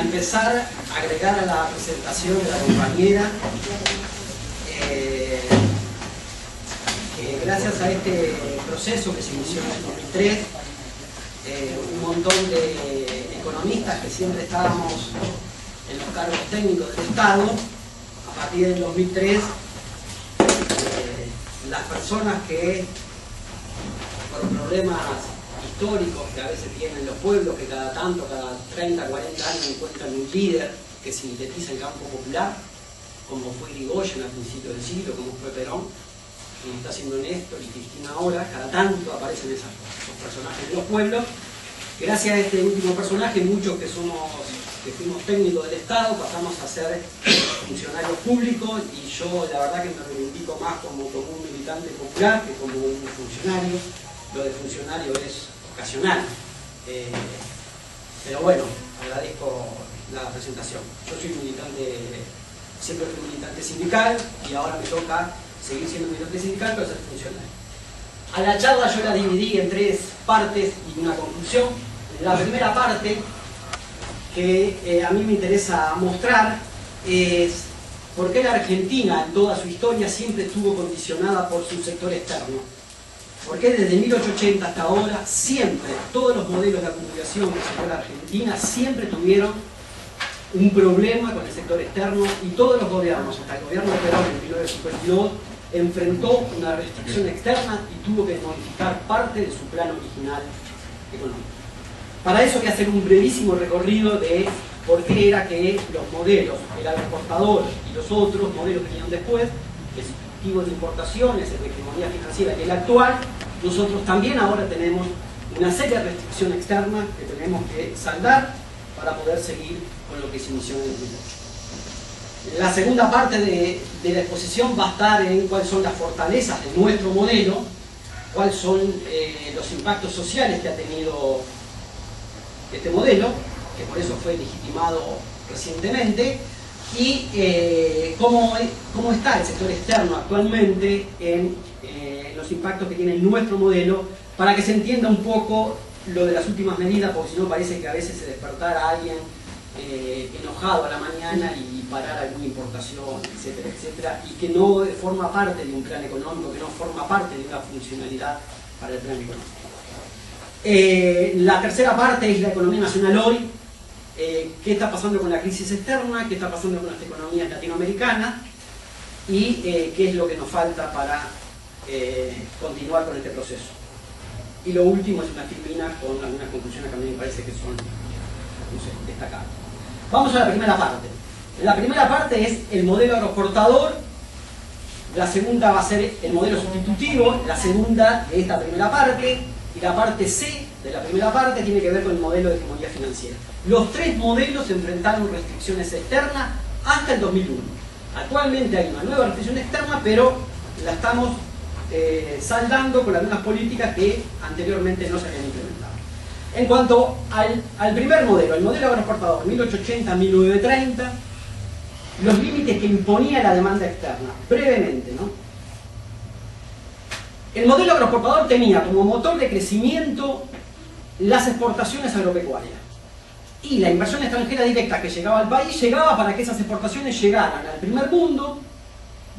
empezar a agregar a la presentación de la compañera que gracias a este proceso que se inició en el 2003, un montón de economistas que siempre estábamos en los cargos técnicos del Estado, a partir del 2003, las personas que por problemas históricos que a veces tienen los pueblos, que cada 30, 40 años encuentran un líder que sintetiza el campo popular, como fue Irigoyen al principio del siglo, como fue Perón, como está haciendo Néstor y Cristina ahora, cada tanto aparecen esos personajes de los pueblos. Gracias a este último personaje, muchos que fuimos técnicos del Estado pasamos a ser funcionarios públicos, y yo la verdad que me reivindico más como un militante popular que como un funcionario. Lo de funcionario es ocasional, pero bueno, agradezco la presentación. Yo soy militante, siempre fui militante sindical, y ahora me toca seguir siendo militante sindical, pero ser funcionario. A la charla yo la dividí en 3 partes y una conclusión. La primera parte que a mí me interesa mostrar es por qué la Argentina en toda su historia siempre estuvo condicionada por su sector externo. Porque desde 1880 hasta ahora, siempre, todos los modelos de acumulación que se dio en la Argentina siempre tuvieron un problema con el sector externo, y todos los gobiernos, hasta el gobierno de Perón en 1952, enfrentó una restricción externa y tuvo que modificar parte de su plan original económico. Para eso voy a hacer un brevísimo recorrido de por qué era que los modelos, el agroexportador y los otros modelos que vinieron después, de importaciones, de hegemonía financiera, y el actual, nosotros también ahora tenemos una seria restricción externa que tenemos que saldar para poder seguir con lo que se inició en el 2008. La segunda parte de la exposición va a estar en cuáles son las fortalezas de nuestro modelo, cuáles son los impactos sociales que ha tenido este modelo, que por eso fue legitimado recientemente, y cómo está el sector externo actualmente en los impactos que tiene nuestro modelo, para que se entienda un poco lo de las últimas medidas, porque si no parece que a veces se despertara alguien enojado a la mañana y parar alguna importación, etcétera, etcétera, y que no forma parte de un plan económico, que no forma parte de una funcionalidad para el plan económico. La tercera parte es la economía nacional hoy. ¿Qué está pasando con la crisis externa? ¿Qué está pasando con las economías latinoamericanas? Y qué es lo que nos falta para continuar con este proceso. Y lo último es una filmina con algunas conclusiones que a mí me parece que son, no sé, destacadas. Vamos a la primera parte. La primera parte es el modelo agroexportador. La segunda va a ser el modelo sustitutivo, la segunda de esta primera parte, y la parte C de la primera parte tiene que ver con el modelo de hegemonía financiera. Los 3 modelos enfrentaron restricciones externas hasta el 2001. Actualmente hay una nueva restricción externa, pero la estamos saldando con algunas políticas que anteriormente no se habían implementado. En cuanto al primer modelo, el modelo agroexportador 1880-1930, los límites que imponía la demanda externa, brevemente, ¿no? El modelo agroexportador tenía como motor de crecimiento las exportaciones agropecuarias, y la inversión extranjera directa que llegaba al país llegaba para que esas exportaciones llegaran al primer mundo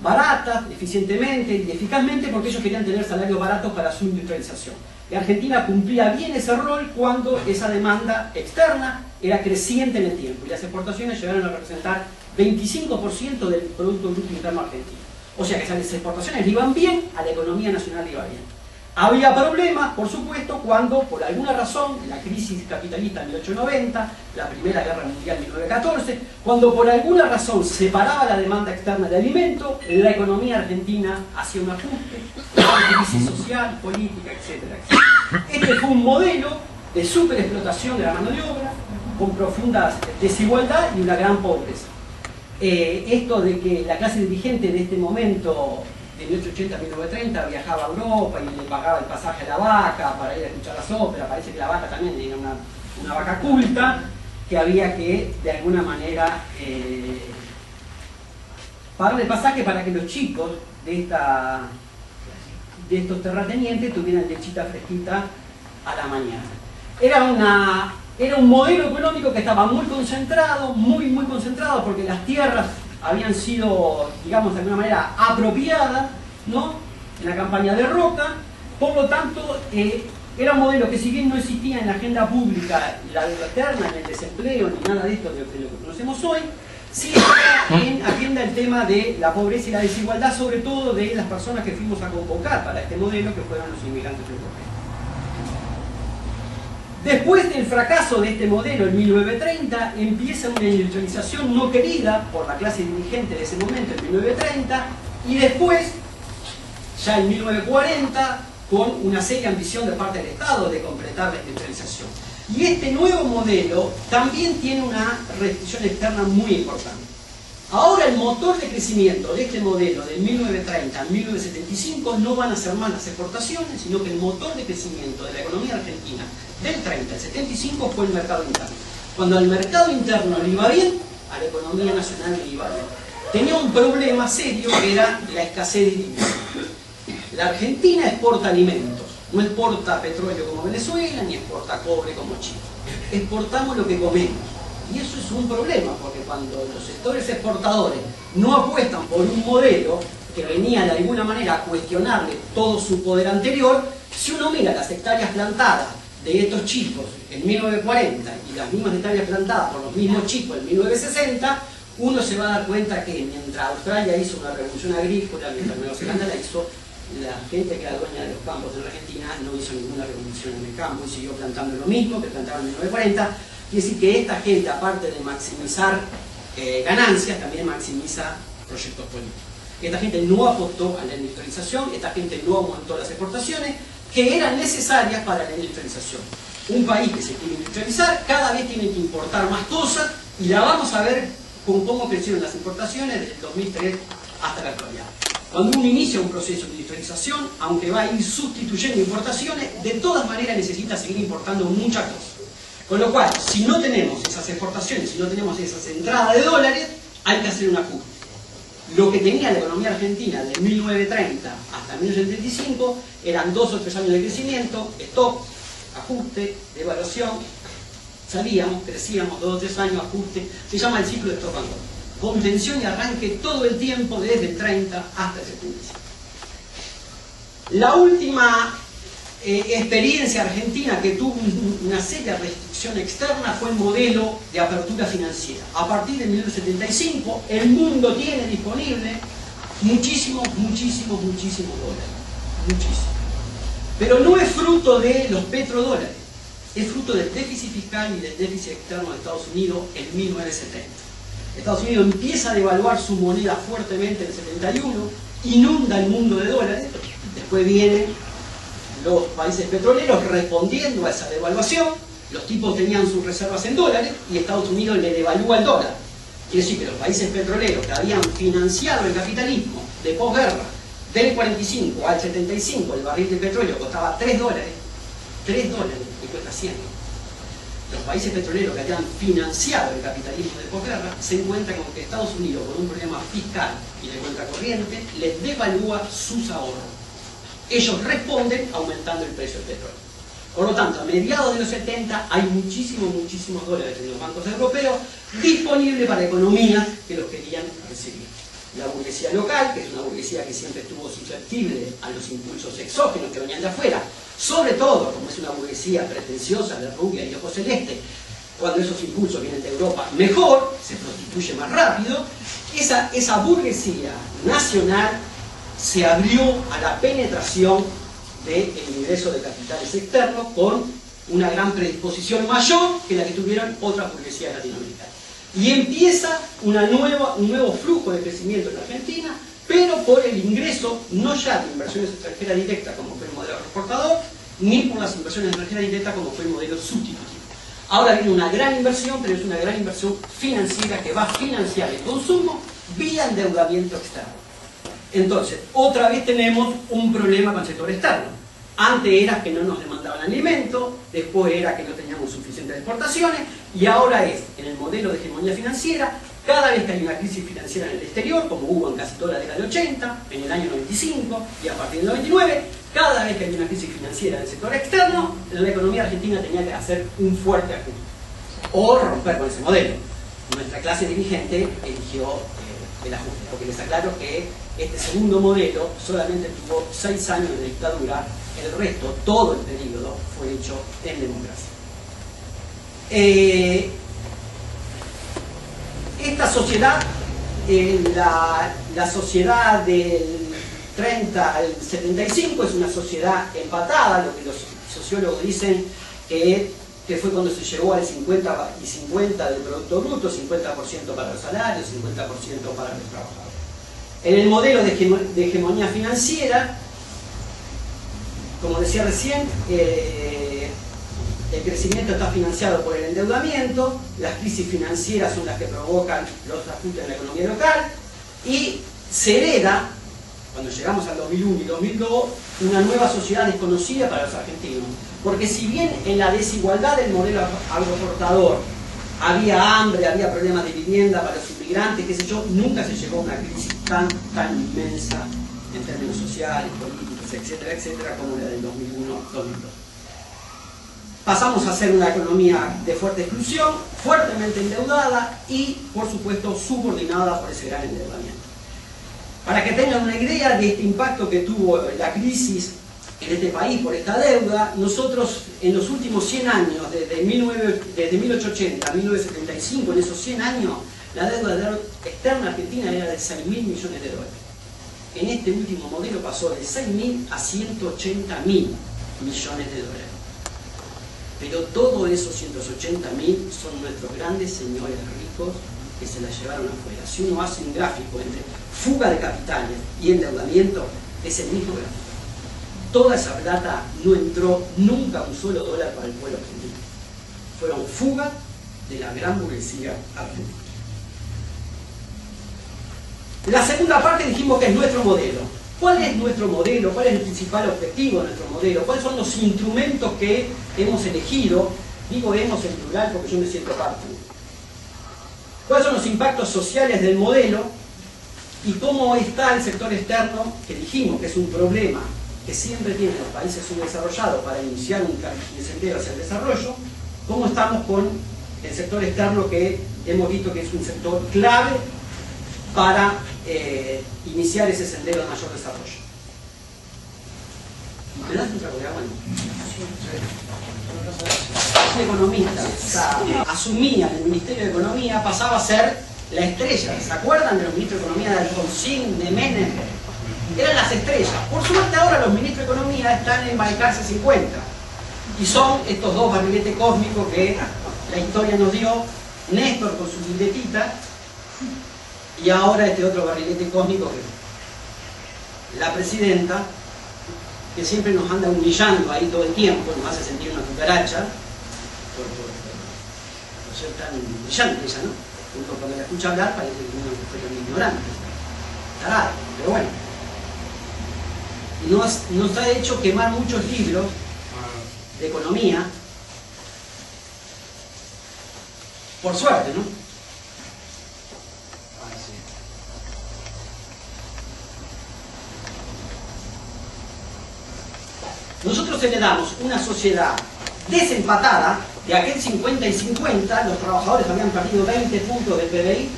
baratas, eficientemente y eficazmente, porque ellos querían tener salarios baratos para su industrialización. Y Argentina cumplía bien ese rol cuando esa demanda externa era creciente en el tiempo, y las exportaciones llegaron a representar 25% del Producto Bruto Interno argentino. O sea que esas exportaciones le iban bien, a la economía nacional le iba bien. Había problemas, por supuesto, cuando por alguna razón, la crisis capitalista en 1890, la Primera Guerra Mundial en 1914, cuando por alguna razón se paraba la demanda externa de alimento, la economía argentina hacía un ajuste, crisis social, política, etcétera, etcétera. Este fue un modelo de superexplotación de la mano de obra, con profundas desigualdad y una gran pobreza. Esto de que la clase dirigente de este momento, de 1880 a 1930, viajaba a Europa y le pagaba el pasaje a la vaca para ir a escuchar las óperas. Parece que la vaca también era una vaca culta, que había que, de alguna manera, pagar el pasaje para que los chicos de estos terratenientes tuvieran lechita fresquita a la mañana. Era Era un modelo económico que estaba muy concentrado, muy concentrado, porque las tierras habían sido, digamos, de alguna manera apropiadas, ¿no?, en la campaña de Roca. Por lo tanto, era un modelo que, si bien no existía en la agenda pública la deuda externa, ni el desempleo, ni nada de esto de lo que conocemos hoy, sí estaba en agenda el tema de la pobreza y la desigualdad, sobre todo de las personas que fuimos a convocar para este modelo, que fueron los inmigrantes europeos. Después del fracaso de este modelo en 1930, empieza una industrialización no querida por la clase dirigente de ese momento, en 1930, y después, ya en 1940, con una seria ambición de parte del Estado de completar la industrialización. Y este nuevo modelo también tiene una restricción externa muy importante. Ahora el motor de crecimiento de este modelo de 1930 a 1975 no van a ser más las exportaciones, sino que el motor de crecimiento de la economía argentina del 30 al 75 fue el mercado interno. Cuando al mercado interno le iba bien, a la economía nacional le iba bien. Tenía un problema serio que era la escasez de divisas. La Argentina exporta alimentos, no exporta petróleo como Venezuela, ni exporta cobre como Chile. Exportamos lo que comemos. Y eso es un problema, porque cuando los sectores exportadores no apuestan por un modelo que venía de alguna manera a cuestionarle todo su poder anterior, si uno mira las hectáreas plantadas de estos chicos en 1940 y las mismas hectáreas plantadas por los mismos chicos en 1960, uno se va a dar cuenta que mientras Australia hizo una revolución agrícola, mientras Nueva Zelanda la hizo, la gente que era dueña de los campos en la Argentina no hizo ninguna revolución en el campo y siguió plantando lo mismo que plantaba en 1940. Quiere decir que esta gente, aparte de maximizar ganancias, también maximiza proyectos políticos. Esta gente no apostó a la industrialización, esta gente no aumentó las exportaciones que eran necesarias para la industrialización. Un país que se quiere industrializar cada vez tiene que importar más cosas, y la vamos a ver con cómo crecieron las importaciones desde el 2003 hasta la actualidad. Cuando uno inicia un proceso de industrialización, aunque va a ir sustituyendo importaciones, de todas maneras necesita seguir importando muchas cosas. Con lo cual, si no tenemos esas exportaciones, si no tenemos esas entradas de dólares, hay que hacer un ajuste. Lo que tenía la economía argentina de 1930 hasta 1975 eran 2 o 3 años de crecimiento, stock, ajuste, devaluación, salíamos, crecíamos 2 o 3 años, ajuste, se llama el ciclo de stock and go. Contención y arranque todo el tiempo desde el 30 hasta el 75. La última experiencia argentina que tuvo una seria restricción externa fue el modelo de apertura financiera. A partir de 1975 el mundo tiene disponible muchísimos dólares. Muchísimos. Pero no es fruto de los petrodólares, es fruto del déficit fiscal y del déficit externo de Estados Unidos en 1970. Estados Unidos empieza a devaluar su moneda fuertemente en el 71, inunda el mundo de dólares, después vienen los países petroleros respondiendo a esa devaluación, los tipos tenían sus reservas en dólares y Estados Unidos le devalúa el dólar. Quiere decir que los países petroleros que habían financiado el capitalismo de posguerra, del 45 al 75, el barril de petróleo costaba $3, y cuesta 100. Los países petroleros que habían financiado el capitalismo de posguerra se encuentran con que Estados Unidos, con un problema fiscal y de cuenta corriente, les devalúa sus ahorros. Ellos responden aumentando el precio del petróleo. Por lo tanto, a mediados de los 70 hay muchísimos dólares en los bancos europeos disponibles para economías que los querían recibir. La burguesía local, que es una burguesía que siempre estuvo susceptible a los impulsos exógenos que venían de afuera, sobre todo, como es una burguesía pretenciosa, de rubia y ojos celeste, cuando esos impulsos vienen de Europa, mejor, se prostituye más rápido. Esa burguesía nacional se abrió a la penetración del ingreso de capitales externos con una gran predisposición mayor que la que tuvieron otras burguesías latinoamericanas. Y empieza un nuevo flujo de crecimiento en la Argentina, pero por el ingreso no ya de inversiones extranjeras directas como fue el modelo exportador, ni por las inversiones extranjeras directas como fue el modelo sustitutivo. Ahora viene una gran inversión, pero es una gran inversión financiera que va a financiar el consumo vía endeudamiento externo. Entonces, otra vez tenemos un problema con el sector externo. Antes era que no nos demandaban alimentos, después era que no teníamos suficientes exportaciones, y ahora es, en el modelo de hegemonía financiera, cada vez que hay una crisis financiera en el exterior, como hubo en casi toda la década de 80, en el año 95 y a partir del 99, Cada vez que había una crisis financiera del sector externo, la economía argentina tenía que hacer un fuerte ajuste o romper con ese modelo. Nuestra clase dirigente eligió el ajuste, porque les aclaro que este segundo modelo solamente tuvo 6 años de dictadura, el resto, todo el periodo, fue hecho en democracia. Esta sociedad, la sociedad del 30 al 75 es una sociedad empatada, lo que los sociólogos dicen que fue cuando se llegó al 50 y 50 del Producto Bruto, 50% para los salarios, 50% para los trabajadores. En el modelo de hegemonía financiera, como decía recién, el crecimiento está financiado por el endeudamiento, las crisis financieras son las que provocan los ajustes en la economía local, y se hereda, cuando llegamos al 2001 y 2002, una nueva sociedad desconocida para los argentinos. Porque si bien en la desigualdad del modelo agroexportador había hambre, había problemas de vivienda para los inmigrantes, qué sé yo, nunca se llegó a una crisis tan inmensa en términos sociales, políticos, etcétera, etcétera, como la del 2001-2002. Pasamos a ser una economía de fuerte exclusión, fuertemente endeudada y, por supuesto, subordinada por ese gran endeudamiento. Para que tengan una idea de este impacto que tuvo la crisis en este país por esta deuda, nosotros en los últimos 100 años, desde 1880 a 1975, en esos 100 años, la deuda externa argentina era de 6.000 millones de dólares. En este último modelo pasó de 6.000 a 180.000 millones de dólares. Pero todos esos 180.000 son nuestros grandes señores ricos que se la llevaron afuera. Si uno hace un gráfico entre fuga de capitales y endeudamiento, es el mismo gráfico. Toda esa plata no entró nunca un solo dólar para el pueblo argentino. Fueron fuga de la gran burguesía argentina. La segunda parte dijimos que es nuestro modelo. ¿Cuál es nuestro modelo? ¿Cuál es el principal objetivo de nuestro modelo? ¿Cuáles son los instrumentos que hemos elegido? Digo hemos en plural porque yo me siento parte. ¿Cuáles son los impactos sociales del modelo? ¿Y cómo está el sector externo? Que dijimos que es un problema que siempre tienen los países subdesarrollados para iniciar un sendero hacia el desarrollo. ¿Cómo estamos con el sector externo que hemos visto que es un sector clave para iniciar ese sendero de mayor desarrollo? ¿Me das un trago de agua? Un economista asumía en el Ministerio de Economía, pasaba a ser la estrella. ¿Se acuerdan de los ministros de Economía de Alfonsín, de Menem? Eran las estrellas. Por suerte ahora los ministros de Economía están en Balcarce 50. Y son estos dos barriletes cósmicos que la historia nos dio, Néstor con su libretita, y ahora este otro barrilete cósmico que la presidenta, que siempre nos anda humillando ahí todo el tiempo, nos hace sentir una cucaracha, por ser tan brillante ella, ¿no? Cuando la escucha hablar parece que uno fue tan ignorante, tarado, pero bueno. Nos ha hecho quemar muchos libros de economía, por suerte, ¿no? Nosotros heredamos una sociedad desempatada, de aquel 50 y 50, los trabajadores habían perdido 20 puntos del PBI,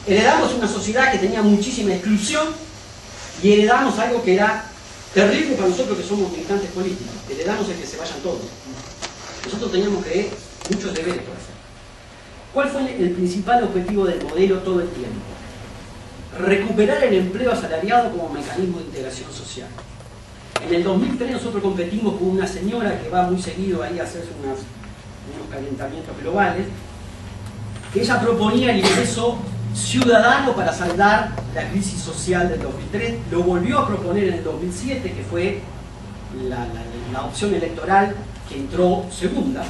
heredamos una sociedad que tenía muchísima exclusión y heredamos algo que era terrible para nosotros que somos militantes políticos, heredamos el que se vayan todos. Nosotros teníamos muchos deberes por hacer. ¿Cuál fue el principal objetivo del modelo todo el tiempo? Recuperar el empleo asalariado como mecanismo de integración social. En el 2003 nosotros competimos con una señora que va muy seguido ahí a hacer unos calentamientos globales, que ella proponía el ingreso ciudadano para saldar la crisis social del 2003, lo volvió a proponer en el 2007, que fue la opción electoral que entró segunda.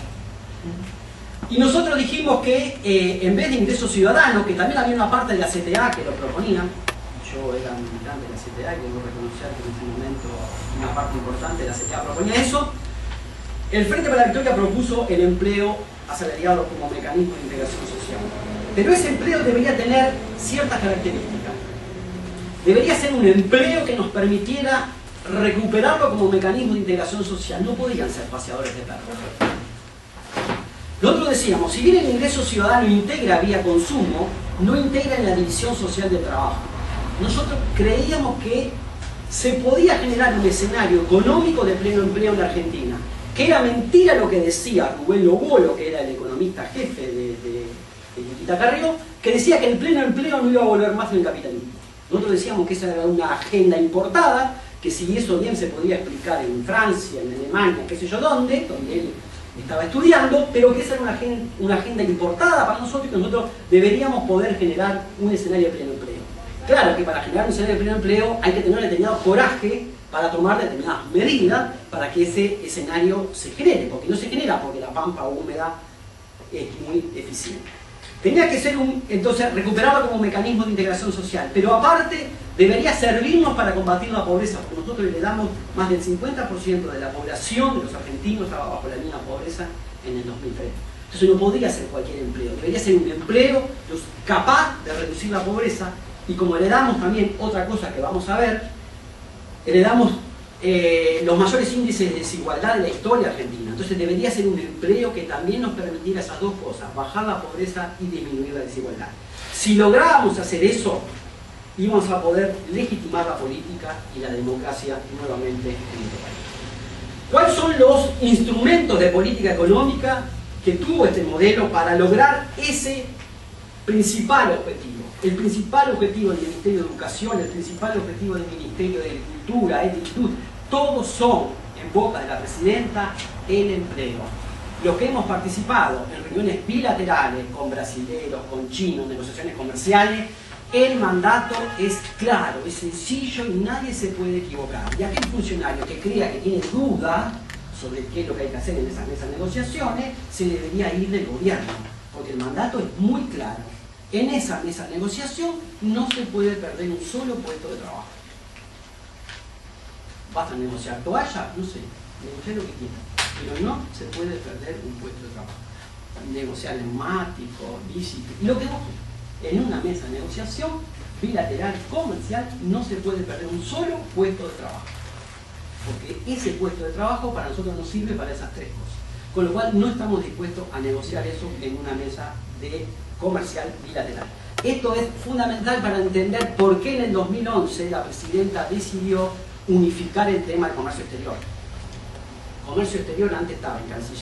Y nosotros dijimos que en vez de ingreso ciudadano, que también había una parte de la CTA que lo proponía, yo era militante de la CTA y debo reconocer que en ese momento una parte importante de la CTA proponía eso, el Frente para la Victoria propuso el empleo asalariado como mecanismo de integración social. Pero ese empleo debería tener ciertas características. Debería ser un empleo que nos permitiera recuperarlo como mecanismo de integración social. No podían ser paseadores de perros. Nosotros decíamos, si bien el ingreso ciudadano integra vía consumo, no integra en la división social del trabajo. Nosotros creíamos que se podía generar un escenario económico de pleno empleo en la Argentina, que era mentira lo que decía Rubén Lobolo, que era el economista jefe de Nikita Carrió, que decía que el pleno empleo no iba a volver más en el capitalismo. Nosotros decíamos que esa era una agenda importada, que si eso bien se podía explicar en Francia, en Alemania, qué sé yo donde él estaba estudiando, pero que esa era una agenda importada para nosotros y que nosotros deberíamos poder generar un escenario de pleno empleo. Claro que para generar un escenario de pleno empleo hay que tener determinado coraje para tomar determinadas medidas para que ese escenario se genere, porque no se genera porque la pampa húmeda es muy eficiente. Tenía que ser entonces recuperarlo como mecanismo de integración social, pero aparte debería servirnos para combatir la pobreza, porque nosotros le damos más del 50% de la población de los argentinos estaba bajo la línea de pobreza en el 2003. Entonces no podría ser cualquier empleo, debería ser un empleo capaz de reducir la pobreza, y como heredamos también otra cosa que vamos a ver, heredamos los mayores índices de desigualdad de la historia argentina. Entonces debería ser un empleo que también nos permitiera esas dos cosas, bajar la pobreza y disminuir la desigualdad. Si lográbamos hacer eso, íbamos a poder legitimar la política y la democracia nuevamente en este país. ¿Cuáles son los instrumentos de política económica que tuvo este modelo para lograr ese principal objetivo? El principal objetivo del Ministerio de Educación, el principal objetivo del Ministerio de Agricultura, el Instituto, todos son, en boca de la Presidenta, el empleo. Los que hemos participado en reuniones bilaterales con brasileños, con chinos, negociaciones comerciales, el mandato es claro, es sencillo y nadie se puede equivocar. Y aquel funcionario que crea que tiene duda sobre qué es lo que hay que hacer en esas negociaciones, se debería ir del gobierno, porque el mandato es muy claro. En esa mesa de negociación no se puede perder un solo puesto de trabajo. ¿Vas a negociar toalla? No sé, negociar lo que quieras, pero no se puede perder un puesto de trabajo. Negociar neumáticos, bici, lo que vos quieras. En una mesa de negociación bilateral, comercial, no se puede perder un solo puesto de trabajo. Porque ese puesto de trabajo para nosotros nos sirve para esas tres cosas. Con lo cual no estamos dispuestos a negociar eso en una mesa de comercial bilateral. Esto es fundamental para entender por qué en el 2011 la Presidenta decidió unificar el tema del comercio exterior. Comercio exterior antes estaba en Cancillería.